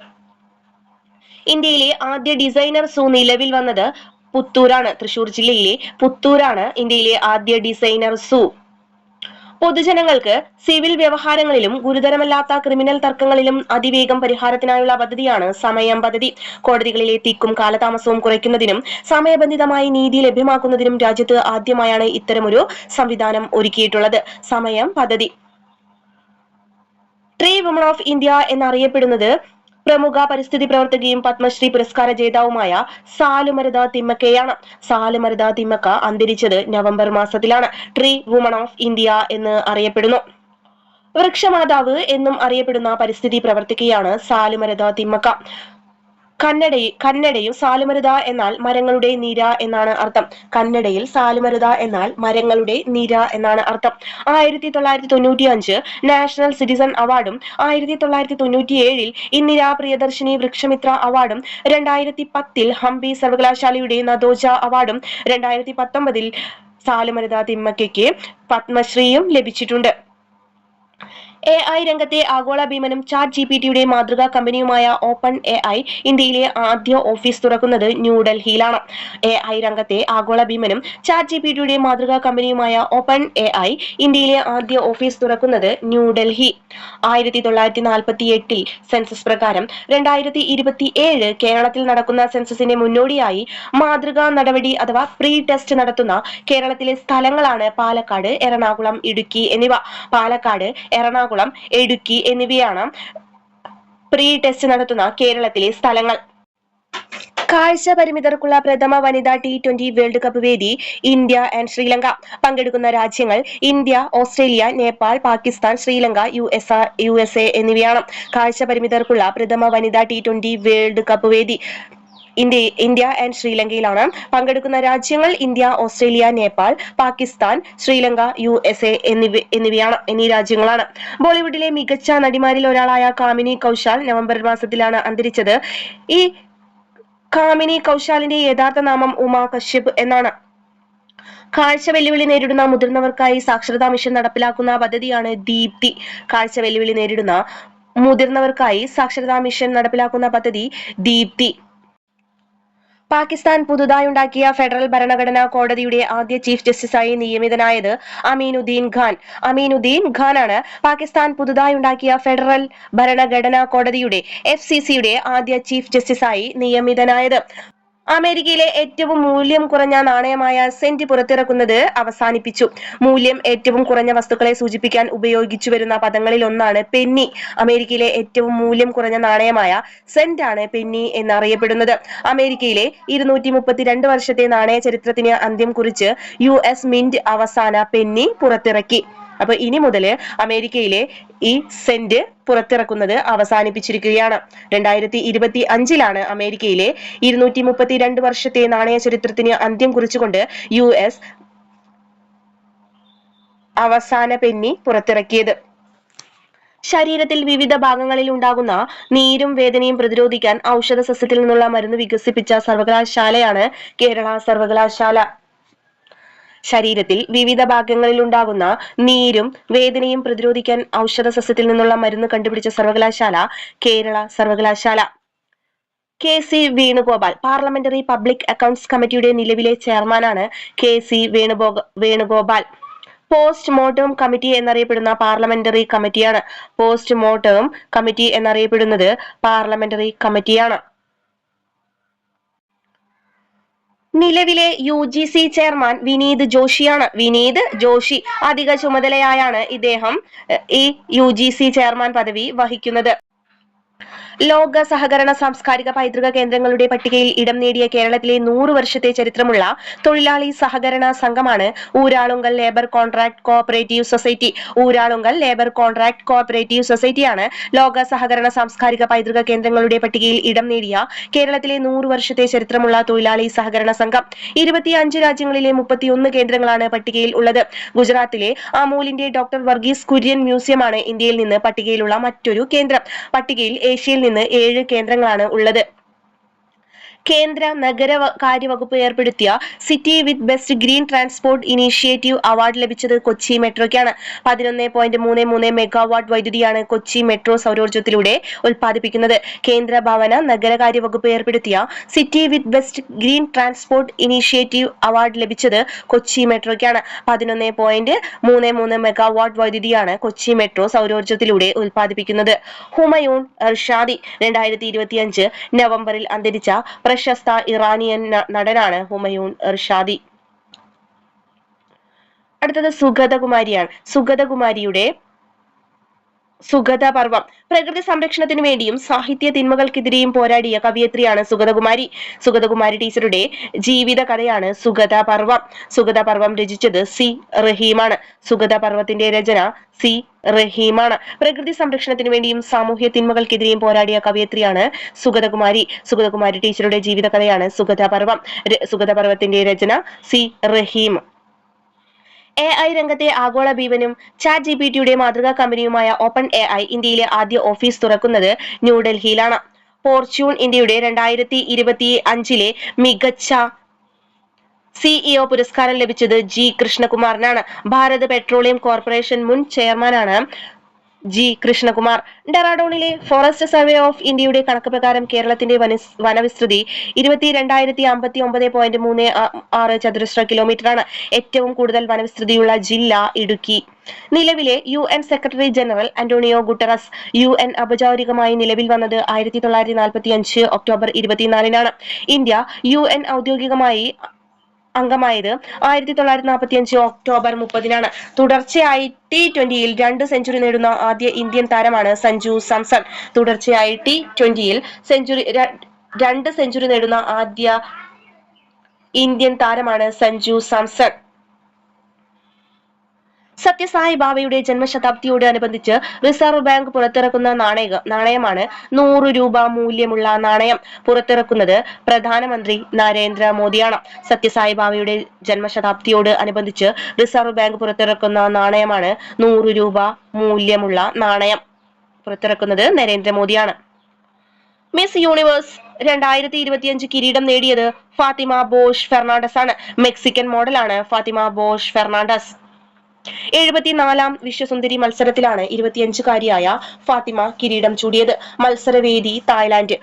ഇന്ത്യയിലെ ആദ്യ ഡിസൈനർ സൂ നിലവിൽ വന്നത് പുത്തൂരാണ്. തൃശൂർ ജില്ലയിലെ പുത്തൂരാണ് ഇന്ത്യയിലെ ആദ്യ ഡിസൈനർ സൂ. പൊതുജനങ്ങൾക്ക് സിവിൽ വ്യവഹാരങ്ങളിലും ഗുരുതരമല്ലാത്ത ക്രിമിനൽ തർക്കങ്ങളിലും അതിവേഗം പരിഹാരത്തിനായുള്ള പദ്ധതിയാണ് സമയം പദ്ധതി. കോടതികളിലെ തിക്കും കാലതാമസവും കുറയ്ക്കുന്നതിനും സമയബന്ധിതമായി നീതി ലഭ്യമാക്കുന്നതിനും രാജ്യത്ത് ആദ്യമായാണ് ഇത്തരമൊരു സംവിധാനം ഒരുക്കിയിട്ടുള്ളത്. സമയം പദ്ധതി. ട്രീ വുമൺ ഓഫ് ഇന്ത്യ എന്നറിയപ്പെടുന്നത് പ്രമുഖ പരിസ്ഥിതി പ്രവർത്തകയും പത്മശ്രീ പുരസ്കാര ജേതാവുമായ സാലുമരദ തിമ്മക്കയാണ്. സാലുമരദ തിമ്മക്ക അന്തരിച്ചത് നവംബർ മാസത്തിലാണ്. ട്രീ വുമൺ ഓഫ് ഇന്ത്യ എന്ന് അറിയപ്പെടുന്നു. വൃക്ഷമാതാവ് എന്നും അറിയപ്പെടുന്ന പരിസ്ഥിതി പ്രവർത്തകയാണ് സാലുമരദ തിമ്മക്ക. കന്നഡയും സാലുമരുത എന്നാൽ മരങ്ങളുടെ നിര എന്നാണ് അർത്ഥം. കന്നഡയിൽ സാലുമരുത എന്നാൽ മരങ്ങളുടെ നിര എന്നാണ് അർത്ഥം. 1995 നാഷണൽ സിറ്റിസൺ അവാർഡും 1997 ഇന്ദിരാ പ്രിയദർശിനി വൃക്ഷമിത്ര അവാർഡും 2010 ഹംപി സർവകലാശാലയുടെ നദോജ അവാർഡും 2019 സാലുമരുത തിമ്മയ്ക്ക് പത്മശ്രീയും ലഭിച്ചിട്ടുണ്ട്. AI രംഗത്തെ ആഗോള ഭീമനും ചാറ്റ് GPT മാതൃകാ കമ്പനിയുമായ ഓപ്പൺ AI ഇന്ത്യയിലെ ആദ്യ ഓഫീസ് തുറക്കുന്നത് ന്യൂഡൽഹിയിലാണ്. AI രംഗത്തെ ആഗോള ഭീമനും ചാറ്റ് GPT മാതൃകാ കമ്പനിയുമായ ഓപ്പൺ AI ഇന്ത്യയിലെ ആദ്യ ഓഫീസ് തുറക്കുന്നത് ന്യൂഡൽഹി. 1948 സെൻസസ് പ്രകാരം 2027 കേരളത്തിൽ നടക്കുന്ന സെൻസസിന് മുന്നോടിയായി മാതൃകാ നടപടി അഥവാ പ്രീ ടെസ്റ്റ് നടത്തുന്ന കേരളത്തിലെ സ്ഥലങ്ങളാണ് പാലക്കാട്, എറണാകുളം, ഇടുക്കി എന്നിവ. പാലക്കാട്, എറണാകുളം, ഇടുക്കി എന്നിവയാണ് പ്രീ ടെസ്റ്റ് നടത്തുന്ന കേരളത്തിലെ സ്ഥലങ്ങൾ. കാഴ്ച പരിമിതർക്കുള്ള പ്രഥമ വനിതാ T20 വേൾഡ് കപ്പ് വേദി ഇന്ത്യ ആൻഡ് ശ്രീലങ്ക. പങ്കെടുക്കുന്ന രാജ്യങ്ങൾ India, Australia, Nepal, Pakistan, Sri Lanka, USA എന്നിവയാണ്. കാഴ്ച പരിമിതർക്കുള്ള പ്രഥമ വനിതാ T20 വേൾഡ് കപ്പ് വേദി ഇന്ത്യ ആൻഡ് ശ്രീലങ്കയിലാണ്. പങ്കെടുക്കുന്ന രാജ്യങ്ങൾ India, Australia, Nepal, Pakistan, Sri Lanka, USA എന്നീ രാജ്യങ്ങളാണ്. ബോളിവുഡിലെ മികച്ച നടിമാരിൽ ഒരാളായ കാമിനി കൗശാൽ നവംബർ മാസത്തിലാണ് അന്തരിച്ചത്. ഈ കാമിനി കൗശാലിന്റെ യഥാർത്ഥ നാമം ഉമാ കശ്യപ് എന്നാണ്. കാഴ്ച വെല്ലുവിളി നേരിടുന്ന മുതിർന്നവർക്കായി സാക്ഷരതാ മിഷൻ നടപ്പിലാക്കുന്ന പദ്ധതിയാണ് ദീപ്തി. കാഴ്ച വെല്ലുവിളി നേരിടുന്ന മുതിർന്നവർക്കായി സാക്ഷരതാ മിഷൻ നടപ്പിലാക്കുന്ന പദ്ധതി ദീപ്തി. പാകിസ്ഥാൻ പുതുതായുണ്ടാക്കിയ ഫെഡറൽ ഭരണഘടനാ കോടതിയുടെ ആദ്യ ചീഫ് ജസ്റ്റിസായി നിയമിതനായത് അമീനുദ്ദീൻ ഖാൻ. അമീനുദ്ദീൻ ഖാനാണ് പാകിസ്ഥാൻ പുതുതായുണ്ടാക്കിയ ഫെഡറൽ ഭരണഘടനാ കോടതിയുടെ FCCയുടെ ആദ്യ ചീഫ് ജസ്റ്റിസായി നിയമിതനായത്. അമേരിക്കയിലെ ഏറ്റവും മൂല്യം കുറഞ്ഞ നാണയമായ സെന്റ് പുറത്തിറക്കുന്നത് അവസാനിപ്പിച്ചു. മൂല്യം ഏറ്റവും കുറഞ്ഞ വസ്തുക്കളെ സൂചിപ്പിക്കാൻ ഉപയോഗിച്ചു വരുന്ന പദങ്ങളിൽ ഒന്നാണ് പെന്നി. അമേരിക്കയിലെ ഏറ്റവും മൂല്യം കുറഞ്ഞ നാണയമായ സെന്റ് ആണ് പെന്നി എന്നറിയപ്പെടുന്നത്. അമേരിക്കയിലെ 232 വർഷത്തെ നാണയ ചരിത്രത്തിന് അന്ത്യം കുറിച്ച് US മിന്റ് അവസാന പെന്നി പുറത്തിറക്കി. അപ്പൊ ഇനി മുതൽ അമേരിക്കയിലെ ഈ സെന്റ് പുറത്തിറക്കുന്നത് അവസാനിപ്പിച്ചിരിക്കുകയാണ്. 2025 അമേരിക്കയിലെ 232 വർഷത്തെ നാണയ ചരിത്രത്തിന് അന്ത്യം കുറിച്ചുകൊണ്ട് US അവസാന പെന്നി പുറത്തിറക്കിയത്. ശരീരത്തിൽ വിവിധ ഭാഗങ്ങളിൽ ഉണ്ടാകുന്ന നീരും വേദനയും പ്രതിരോധിക്കാൻ ഔഷധ സസ്യത്തിൽ നിന്നുള്ള മരുന്ന് വികസിപ്പിച്ച സർവകലാശാലയാണ് കേരള സർവകലാശാല. ശരീരത്തിൽ വിവിധ ഭാഗങ്ങളിൽ ഉണ്ടാകുന്ന നീരും വേദനയും പ്രതിരോധിക്കാൻ ഔഷധ സസ്യത്തിൽ നിന്നുള്ള മരുന്ന് കണ്ടുപിടിച്ച സർവകലാശാല കേരള സർവകലാശാല. KC Venugopal parliamentary public accounts കമ്മിറ്റിയുടെ നിലവിലെ ചെയർമാനാണ് KC Venugopal. Post mortem committee എന്നറിയപ്പെടുന്ന പാർലമെന്ററി കമ്മിറ്റിയാണ്. പോസ്റ്റ് മോർട്ടം കമ്മിറ്റി എന്നറിയപ്പെടുന്നത് പാർലമെന്ററി കമ്മിറ്റിയാണ്. നിലവിലെ UGC ചെയർമാൻ വിനീത് ജോഷിയാണ്. വിനീത് ജോഷി അധിക ചുമതലയായാണ് ഇദ്ദേഹം ഈ UGC ചെയർമാൻ പദവി വഹിക്കുന്നത്. ലോക സഹകരണ സാംസ്കാരിക പൈതൃക കേന്ദ്രങ്ങളുടെ പട്ടികയിൽ ഇടം നേടിയ കേരളത്തിലെ 100 വർഷത്തെ ചരിത്രമുള്ള തൊഴിലാളി സഹകരണ സംഘമാണ് Uralungal labour contract cooperative society. Uralungal labour contract cooperative സൊസൈറ്റിയാണ് ലോക സഹകരണ സാംസ്കാരിക പൈതൃക കേന്ദ്രങ്ങളുടെ പട്ടികയിൽ ഇടം നേടിയ കേരളത്തിലെ 100 വർഷത്തെ ചരിത്രമുള്ള തൊഴിലാളി സഹകരണ സംഘം. 25 രാജ്യങ്ങളിലെ 31 കേന്ദ്രങ്ങളാണ് പട്ടികയിൽ ഉള്ളത്. ഗുജറാത്തിലെ അമൂലിന്റെ ഡോക്ടർ വർഗീസ് കുര്യൻ മ്യൂസിയമാണ് ഇന്ത്യയിൽ നിന്ന് പട്ടികയിലുള്ള മറ്റൊരു കേന്ദ്രം. പട്ടികയിൽ ഏഷ്യയിൽ നിന്ന് 7 കേന്ദ്രങ്ങളാണ് ഉള്ളത്. കേന്ദ്ര നഗരകാര്യ വകുപ്പ് ഏർപ്പെടുത്തിയ city with best green transport initiative award ലഭിച്ചത് കൊച്ചി മെട്രോയ്ക്കാണ്. 11.33 മെഗാവാട്ട് വൈദ്യുതിയാണ് കൊച്ചി മെട്രോ സൗരോർജ്ജത്തിലൂടെ ഉൽപ്പാദിപ്പിക്കുന്നത്. കേന്ദ്ര ഭവന നഗരകാര്യ വകുപ്പ് ഏർപ്പെടുത്തിയ city with best green transport initiative award ലഭിച്ചത് കൊച്ചി മെട്രോയ്ക്കാണ്. 11.33 മെഗാവാട്ട് വൈദ്യുതിയാണ് കൊച്ചി മെട്രോ സൗരോർജ്ജത്തിലൂടെ ഉൽപ്പാദിപ്പിക്കുന്നത്. ഹുമയൂൺ ഇർഷാദി 2025 നവംബറിൽ അന്തരിച്ച പ്രശസ്ത ഇറാനിയൻ നടനാണ് ഹുമയൂൺ ഇർഷാദി. അടുത്തത് സുഗതകുമാരിയാണ്. സുഗതകുമാരിയുടെ സുഗതപർവം. പ്രകൃതി സംരക്ഷണത്തിനു വേണ്ടിയും സാഹിത്യ തിന്മകൾക്കെതിരെയും പോരാടിയ കവയിത്രിയാണ് സുഗതകുമാരി. സുഗതകുമാരി ടീച്ചറുടെ ജീവിത കഥയാണ് സുഗതപർവം. സുഗതപർവം രചിച്ചത് സി റഹീമാണ്. സുഗതപർവത്തിന്റെ രചന സി റഹീമാണ്. പ്രകൃതി സംരക്ഷണത്തിനു വേണ്ടിയും സാമൂഹ്യ തിന്മകൾക്കെതിരെയും പോരാടിയ കവയിത്രിയാണ് സുഗതകുമാരി. സുഗതകുമാരി ടീച്ചറുടെ ജീവിത കഥയാണ് സുഗതപർവം. സുഗതപർവത്തിന്റെ രചന സി റഹീം. AI രംഗത്തെ ആഗോള ഭീമനും ചാറ്റ് ജിപിടിയുടെ മാതൃകാ കമ്പനിയുമായ ഓപ്പൺ AI ഇന്ത്യയിലെ ആദ്യ ഓഫീസ് തുറക്കുന്നത് ന്യൂഡൽഹിയിലാണ്. ഫോർച്യൂൺ ഇന്ത്യയുടെ 2025 മികച്ച CEO പുരസ്കാരം ലഭിച്ചത് ജി കൃഷ്ണകുമാറിനാണ്. ഭാരത് പെട്രോളിയം കോർപ്പറേഷൻ മുൻ ചെയർമാനാണ് ജി കൃഷ്ണകുമാർ. ഡെറാഡൂണിലെ ഫോറസ്റ്റ് സർവേ ഓഫ് ഇന്ത്യയുടെ കണക്ക് പ്രകാരം കേരളത്തിന്റെ വനവിസ്തൃതി 22,059.36 ചതുരശ്ര കിലോമീറ്ററാണ്. ഏറ്റവും കൂടുതൽ വനവിസ്തൃതിയുള്ള ജില്ല ഇടുക്കി. നിലവിലെ UN secretary general Antonio Guterres UN ഔപചാരികമായി നിലവിൽ വന്നത് 1945 ഒക്ടോബർ 24-നാണ്. ഇന്ത്യ UN ഔദ്യോഗികമായി അംഗമായത് 1945 ഒക്ടോബർ 30-നാണ്. തുടർച്ചയായി T20യിൽ 2 സെഞ്ചുറി നേടുന്ന ആദ്യ ഇന്ത്യൻ താരമാണ് സഞ്ജു സാംസൺ. തുടർച്ചയായി T20യിൽ 2 സെഞ്ചുറി നേടുന്ന ആദ്യ ഇന്ത്യൻ താരമാണ് സഞ്ജു സാംസൺ. സത്യസായി ബാബയുടെ ജന്മശതാബ്ദിയോട് അനുബന്ധിച്ച് റിസർവ് ബാങ്ക് പുറത്തിറക്കുന്ന നാണയമാണ് 100 രൂപ മൂല്യമുള്ള നാണയം. പുറത്തിറക്കുന്നത് പ്രധാനമന്ത്രി നരേന്ദ്രമോദിയാണ്. സത്യസായി ബാബയുടെ ജന്മശതാബ്ദിയോട് അനുബന്ധിച്ച് റിസർവ് ബാങ്ക് പുറത്തിറക്കുന്ന നാണയമാണ് 100 രൂപ മൂല്യമുള്ള നാണയം. പുറത്തിറക്കുന്നത് നരേന്ദ്രമോദിയാണ്. മിസ് യൂണിവേഴ്സ് 2025 കിരീടം നേടിയത് ഫാത്തിമ ബോഷ് ഫെർണാണ്ടസ് ആണ്. മെക്സിക്കൻ മോഡലാണ് ഫാത്തിമ ബോഷ് ഫെർണാണ്ടസ്. 74-ാം വിശ്വസുന്ദരി മത്സരത്തിലാണ് 25-കാരിയായ ഫാത്തിമ കിരീടം ചൂടിയത്. മത്സരവേദി തായ്ലാന്റ്.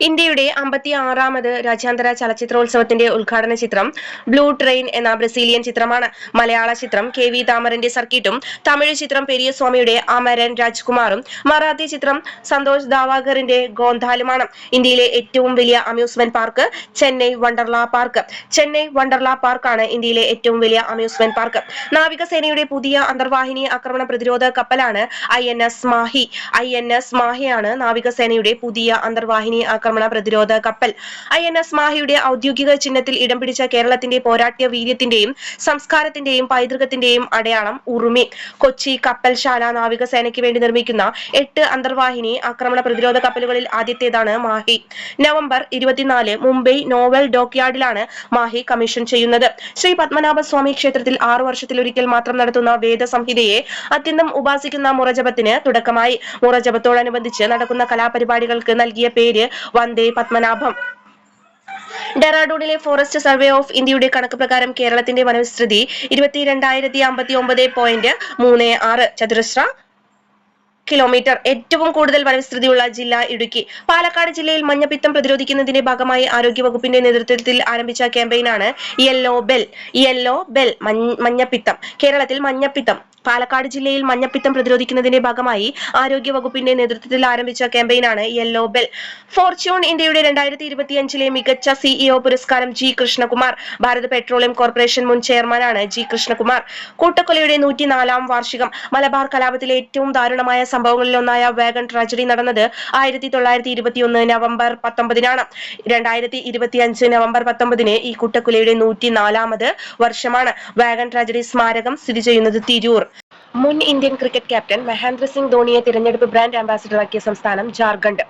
ഇന്ത്യയുടെ 56-ാമത് രാജ്യാന്തര ചലച്ചിത്രോത്സവത്തിന്റെ ഉദ്ഘാടന ചിത്രം ബ്ലൂ ട്രെയിൻ എന്ന ബ്രസീലിയൻ ചിത്രമാണ്. മലയാള ചിത്രം KV താമരന്റെ സർക്കിട്ടും, തമിഴ് ചിത്രം പെരിയസ്വാമിയുടെ അമരൻ രാജ്കുമാറും, മറാത്തി ചിത്രം സന്തോഷ് ധാവാഗറിന്റെ ഗോന്ധാലുമാണ്. ഇന്ത്യയിലെ ഏറ്റവും വലിയ amusement park Chennai Wonderla park. Chennai Wonderla പാർക്കാണ് ഇന്ത്യയിലെ ഏറ്റവും വലിയ അമ്യൂസ്മെന്റ് പാർക്ക്. നാവികസേനയുടെ പുതിയ അന്തർവാഹിനി ആക്രമണ പ്രതിരോധ കപ്പലാണ് INS മാഹി. INS മാഹിയാണ് നാവികസേനയുടെ പുതിയ അന്തർവാഹിനി ആക്രമണ പ്രതിരോധ കപ്പൽ. INS മാഹിയുടെ ഔദ്യോഗിക ചിഹ്നത്തിൽ ഇടം പിടിച്ച കേരളത്തിന്റെ പോരാട്ട വീര്യത്തിന്റെയും സംസ്കാരത്തിന്റെയും പൈതൃകത്തിന്റെയും അടയാളം ഉറുമി. കൊച്ചി കപ്പൽശാല നാവികസേനയ്ക്ക് വേണ്ടി നിർമ്മിക്കുന്ന 8 അന്തർവാഹിനി ആക്രമണ പ്രതിരോധ കപ്പലുകളിൽ ആദ്യത്തേതാണ് മാഹി. നവംബർ 24 മുംബൈ നോവൽ ഡോക്യാർഡിലാണ് മാഹി കമ്മീഷൻ ചെയ്യുന്നത്. ശ്രീ പത്മനാഭസ്വാമി ക്ഷേത്രത്തിൽ 6 വർഷത്തിലൊരിക്കൽ മാത്രം നടത്തുന്ന വേദസംഹിതയെ അത്യന്തം ഉപാസിക്കുന്ന മുറജപത്തിന് തുടക്കമായി. മുറജപത്തോടനുബന്ധിച്ച് നടക്കുന്ന കലാപരിപാടികൾക്ക് നൽകിയ പേര് വന്ദേ പത്മനാഭം. ഡെറാഡൂണിലെ ഫോറസ്റ്റ് സർവേ ഓഫ് ഇന്ത്യയുടെ കണക്ക് പ്രകാരം കേരളത്തിന്റെ വനവിസ്തൃതി 22,059.36 ചതുരശ്ര കിലോമീറ്റർ. ഏറ്റവും കൂടുതൽ വനവിസ്തൃതിയുള്ള ജില്ല ഇടുക്കി. പാലക്കാട് ജില്ലയിൽ മഞ്ഞപ്പിത്തം പ്രതിരോധിക്കുന്നതിന്റെ ഭാഗമായി ആരോഗ്യവകുപ്പിന്റെ നേതൃത്വത്തിൽ ആരംഭിച്ച ക്യാമ്പയിനാണ് യെല്ലോ ബെൽ മഞ്ഞപ്പിത്തം. കേരളത്തിൽ മഞ്ഞപ്പിത്തം. പാലക്കാട് ജില്ലയിൽ മഞ്ഞപ്പിത്തം പ്രതിരോധിക്കുന്നതിന്റെ ഭാഗമായി ആരോഗ്യവകുപ്പിന്റെ നേതൃത്വത്തിൽ ആരംഭിച്ച ക്യാമ്പയിനാണ് യെല്ലോ ബെൽ. ഫോർച്യൂൺ ഇന്ത്യയുടെ 2025 മികച്ച CEO പുരസ്കാരം G Krishnakumar. Bharat petroleum corporation മുൻ ചെയർമാനാണ് ജി കൃഷ്ണകുമാർ. കൂട്ടക്കൊലയുടെ 104-ാം വാർഷികം. മലബാർ കലാപത്തിലെ ഏറ്റവും ദാരുണമായ സംഭവങ്ങളിലൊന്നായ വാഗൺ ട്രാജഡി നടന്നത് 1921 നവംബർ 19-നാണ്. 2025 നവംബർ 19-ന് ഈ കൂട്ടക്കൊലയുടെ 104-ാമത് വർഷമാണ്. വാഗൺ ട്രാജഡി സ്മാരകം സ്ഥിതി ചെയ്യുന്നത് തിരൂർ. മുൻ Indian cricket captain Mahendra Singh ധോണിയെ തിരഞ്ഞെടുപ്പ് ബ്രാൻഡ് അംബാസിഡറാക്കിയ സംസ്ഥാനം ജാർഖണ്ഡ്.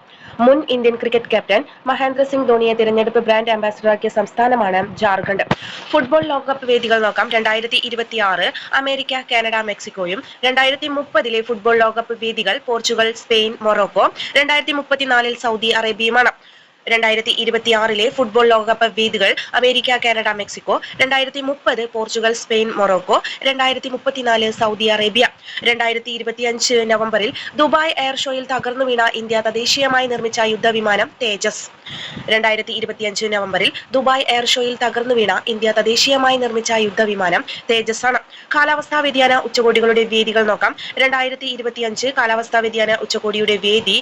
മുൻ Indian cricket captain Mahendra Singh ധോണിയെ തിരഞ്ഞെടുപ്പ് ബ്രാൻഡ് അംബാസിഡറാക്കിയ സംസ്ഥാനമാണ് ജാർഖണ്ഡ്. ഫുട്ബോൾ ലോകകപ്പ് വേദികൾ നോക്കാം. 2026 അമേരിക്ക, കാനഡ, മെക്സിക്കോയും. 2030 ഫുട്ബോൾ ലോകകപ്പ് വേദികൾ പോർച്ചുഗൽ, സ്പെയിൻ, മൊറോക്കോ. 2034 സൗദി അറേബ്യയുമാണ്. 2026 ഫുട്ബോൾ ലോകകപ്പ് വേദികൾ America, Canada, Mexico. 2030 Portugal, Spain, Morocco. 2034 Saudi Arabia. 2025 നവംബറിൽ ദുബായ് എയർ ഷോയിൽ തകർന്നു വീണ ഇന്ത്യ തദ്ദേശീയമായി നിർമ്മിച്ച യുദ്ധവിമാനം തേജസ്. 2025 നവംബറിൽ ദുബായ് എയർ ഷോയിൽ തകർന്നു വീണ ഇന്ത്യ തദ്ദേശീയമായി നിർമ്മിച്ച യുദ്ധവിമാനം തേജസ് ആണ്. കാലാവസ്ഥാ വ്യതിയാന ഉച്ചകോടികളുടെ വേദികൾ നോക്കാം. 2025 കാലാവസ്ഥാ വ്യതിയാന ഉച്ചകോടിയുടെ വേദി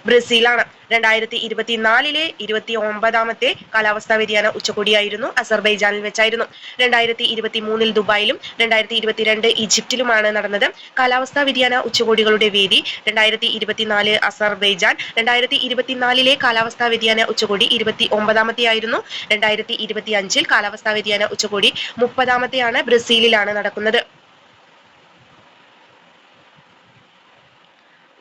ബ്രസീലാണ്. 2024 29ാമത്തെ കാലാവസ്ഥാ വ്യതിയാന ഉച്ചകോടിയായിരുന്നു അസർബൈജാനിൽ വെച്ചായിരുന്നു. 2023 ദുബായിലും 2022 ഈജിപ്തിലുമാണ് നടന്നത്. കാലാവസ്ഥാ വ്യതിയാന ഉച്ചകോടികളുടെ വേദി 2024 അസർബൈജാൻ. 2024 കാലാവസ്ഥാ വ്യതിയാന ഉച്ചകോടി 29ാമത്തെയായിരുന്നു. 2025 കാലാവസ്ഥാ വ്യതിയാന ഉച്ചകോടി 30ാമത്തെയാണ് ബ്രസീലിലാണ് നടക്കുന്നത്.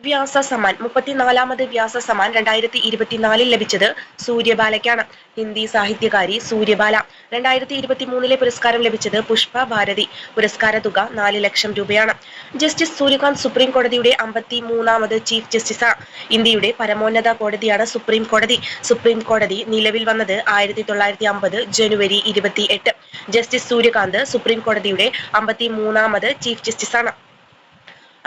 വ്യാസ സമ്മാൻ 34ാമത് വ്യാസ സമ്മാൻ 2024 ലഭിച്ചത് സൂര്യബാലയ്ക്കാണ്. ഹിന്ദി സാഹിത്യകാരി സൂര്യബാല. 2023 പുരസ്കാരം ലഭിച്ചത് പുഷ്പ ഭാരതി. പുരസ്കാര തുക 4 ലക്ഷം രൂപയാണ്. ജസ്റ്റിസ് സൂര്യകാന്ത് സുപ്രീം കോടതിയുടെ 53ാമത് ചീഫ് ജസ്റ്റിസാണ്. ഇന്ത്യയുടെ പരമോന്നത കോടതിയാണ് സുപ്രീം കോടതി. സുപ്രീം കോടതി നിലവിൽ വന്നത് 1950 ജനുവരി 28. ജസ്റ്റിസ് സൂര്യകാന്ത് സുപ്രീം കോടതിയുടെ 53ാമത് ചീഫ് ജസ്റ്റിസാണ്.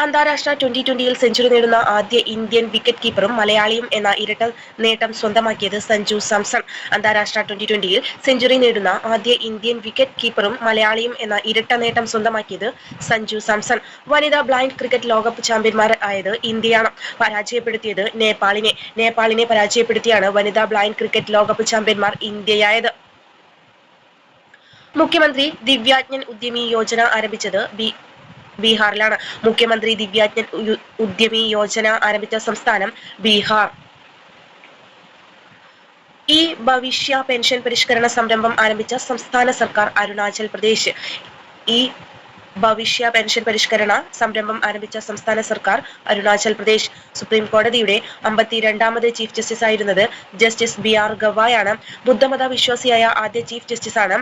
അന്താരാഷ്ട്ര ട്വന്റി-20യിൽ സെഞ്ചുറി നേടുന്ന ആദ്യ ഇന്ത്യൻ വിക്കറ്റ് കീപ്പറും മലയാളിയും എന്ന ഇരട്ട നേട്ടം സ്വന്തമാക്കിയത് സഞ്ജു സാംസൺ. അന്താരാഷ്ട്ര ട്വന്റി-20യിൽ സെഞ്ചുറി നേടുന്ന ആദ്യ ഇന്ത്യൻ വിക്കറ്റ് കീപ്പറും മലയാളിയും എന്ന ഇരട്ട നേട്ടം സ്വന്തമാക്കിയത് സഞ്ജു സാംസൺ. വനിതാ ബ്ലൈൻഡ് ക്രിക്കറ്റ് ലോകകപ്പ് ചാമ്പ്യന്മാർ ആയത് ഇന്ത്യയാണ്. പരാജയപ്പെടുത്തിയത് നേപ്പാളിനെ പരാജയപ്പെടുത്തിയാണ് വനിതാ ബ്ലൈൻഡ് ക്രിക്കറ്റ് ലോകകപ്പ് ചാമ്പ്യന്മാർ ഇന്ത്യയായത്. മുഖ്യമന്ത്രി ദിവ്യാജ്ഞൻ ഉദ്യമി യോജന ആരംഭിച്ചത് ബീഹാറിലാണ്. മുഖ്യമന്ത്രി ദിവ്യാജ്ഞൻ ഉദ്യമി യോജന ആരംഭിച്ച സംസ്ഥാനം ബീഹാർ. ഈ ഭവിഷ്യ പെൻഷൻ പരിഷ്കരണ സംരംഭം ആരംഭിച്ച സംസ്ഥാന സർക്കാർ അരുണാചൽ പ്രദേശ്. ഈ ഭവിഷ്യ പെൻഷൻ പരിഷ്കരണ സംരംഭം ആരംഭിച്ച സംസ്ഥാന സർക്കാർ അരുണാചൽ പ്രദേശ്. സുപ്രീം കോടതിയുടെ 52ാമത് ചീഫ് ജസ്റ്റിസ് ആയിരുന്നത് ജസ്റ്റിസ് BR ഗവായാണ്. ബുദ്ധമത വിശ്വാസിയായ ആദ്യ ചീഫ് ജസ്റ്റിസാണ്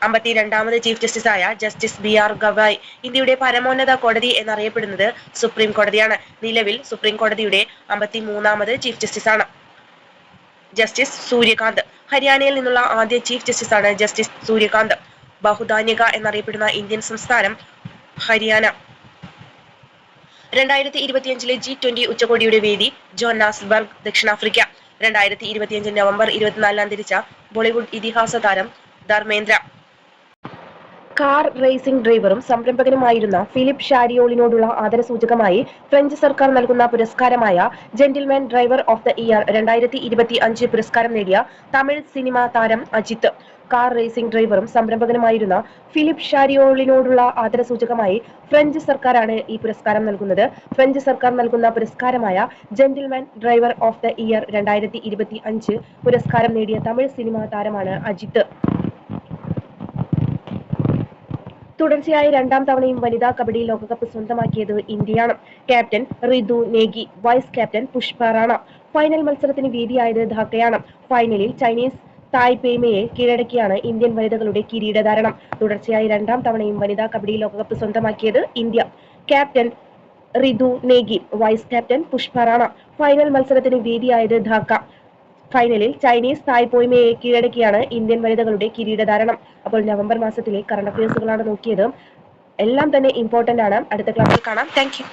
52ാമത് ചീഫ് ജസ്റ്റിസായ ജസ്റ്റിസ് BR ഗവായ്. ഇന്ത്യയുടെ പരമോന്നത കോടതി എന്നറിയപ്പെടുന്നത് സുപ്രീം കോടതിയാണ്. നിലവിൽ സുപ്രീം കോടതിയുടെ 53ാമത് ചീഫ് ജസ്റ്റിസാണ് ജസ്റ്റിസ് സൂര്യകാന്ത്. ഹരിയാനയിൽ നിന്നുള്ള ആദ്യ ചീഫ് ജസ്റ്റിസാണ് ജസ്റ്റിസ് സൂര്യകാന്ത്. ബഹുധാന്യക എന്നറിയപ്പെടുന്ന ഇന്ത്യൻ സംസ്ഥാനം ഹരിയാന. 2025 G20 ഉച്ചകോടിയുടെ വേദി ജോഹന്നാസ്ബർഗ്, ദക്ഷിണാഫ്രിക്ക. 2025 നവംബർ 24 അന്തരിച്ച ബോളിവുഡ് ഇതിഹാസ താരം ധർമ്മേന്ദ്ര. കാർ റേസിംഗ് ഡ്രൈവറും സംരംഭകനുമായിരുന്ന ഫിലിപ്പ് ഷാരിയോളിനോടുള്ള ആദരസൂചകമായി ഫ്രഞ്ച് സർക്കാർ നൽകുന്ന പുരസ്കാരമായ gentleman driver of the year 2025 പുരസ്കാരം നേടിയ തമിഴ് സിനിമാ താരം അജിത്ത്. കാർ റേസിംഗ് ഡ്രൈവറും സംരംഭകനുമായിരുന്ന ഫിലിപ്പ് ഷാരിയോളിനോടുള്ള ആദരസൂചകമായി ഫ്രഞ്ച് സർക്കാരാണ് ഈ പുരസ്കാരം നൽകുന്നത്. ഫ്രഞ്ച് സർക്കാർ നൽകുന്ന പുരസ്കാരമായ gentleman driver of the year 2025 പുരസ്കാരം നേടിയ തമിഴ് സിനിമാ താരമാണ് അജിത്ത്. തുടർച്ചയായ 2ാം തവണയും വനിതാ കബഡി ലോകകപ്പ് സ്വന്തമാക്കിയത് ഇന്ത്യയാണ്. Captain Ritu Negi, vice captain Pushpa Rana. Final മത്സരത്തിന് വേദിയായത് ധാക്കയാണ്. ഫൈനലിൽ ചൈനീസ് തായ്പേയ്മയെ കീഴടക്കിയാണ് ഇന്ത്യൻ വനിതകളുടെ കിരീടധാരണം. തുടർച്ചയായ 2ാം തവണയും വനിതാ കബഡി ലോകകപ്പ് സ്വന്തമാക്കിയത് India. Captain Ritu Negi, vice captain Pushpa Rana. Final മത്സരത്തിന് വേദിയായത് ധാക്ക. ഫൈനലിൽ ചൈനീസ് തായ്പേയ്മയെ കീഴടക്കിയാണ് ഇന്ത്യൻ വനിതകളുടെ കിരീടധാരണം. അപ്പോൾ നവംബർ മാസത്തിലെ കറണ്ട് അഫയേഴ്സുകളാണ് നോക്കിയത്. എല്ലാം തന്നെ ഇമ്പോർട്ടന്റ് ആണ്. അടുത്ത ക്ലാസ്സിൽ കാണാം. Thank you.